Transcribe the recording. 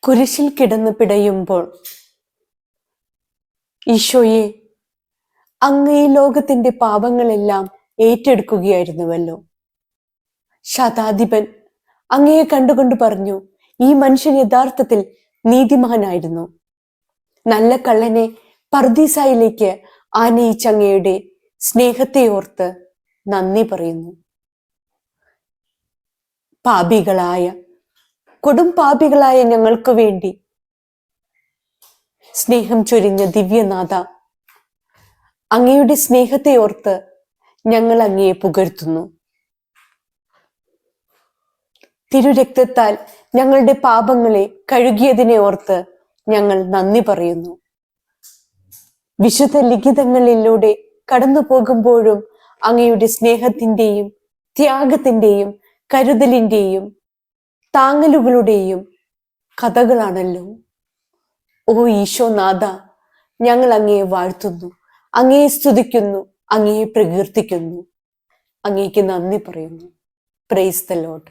കുരിശിൽ കിടന്ന് പിടയുമ്പോൾ ഈശോയെ, അങ്ങ് ഈ ലോകത്തിന്റെ പാപങ്ങളെല്ലാം ഏറ്റെടുക്കുകയായിരുന്നുവല്ലോ. ശതാധിപൻ അങ്ങയെ കണ്ടുകൊണ്ട് പറഞ്ഞു, ഈ മനുഷ്യൻ യഥാർത്ഥത്തിൽ നീതിമാനായിരുന്നു. നല്ല കള്ളനെ പർദീസായിലേക്ക് ആനയിച്ച അങ്ങയുടെ സ്നേഹത്തെ ഓർത്ത് നന്ദി പറയുന്നു. കൊടും പാപികളായ ഞങ്ങൾക്ക് വേണ്ടി സ്നേഹം ചൊരിഞ്ഞ ദിവ്യനാഥ, അങ്ങയുടെ സ്നേഹത്തെ ഓർത്ത് ഞങ്ങൾ അങ്ങയെ പുകഴ്ത്തുന്നു. തിരുരക്തത്താൽ ഞങ്ങളുടെ പാപങ്ങളെ കഴുകിയതിനെ ഓർത്ത് ഞങ്ങൾ നന്ദി പറയുന്നു. വിശുദ്ധ ലിഖിതങ്ങളിലൂടെ കടന്നു പോകുമ്പോഴും അങ്ങയുടെ സ്നേഹത്തിന്റെയും ത്യാഗത്തിന്റെയും കരുതലിന്റെയും താങ്ങലുകളുടെയും കഥകളാണല്ലോ. ഓ ഈശോനാഥ, ഞങ്ങൾ അങ്ങയെ വാഴ്ത്തുന്നു, അങ്ങയെ സ്തുതിക്കുന്നു, അങ്ങയെ പ്രകീർത്തിക്കുന്നു, അങ്ങേക്ക് നന്ദി പറയുന്നു. Praise the Lord.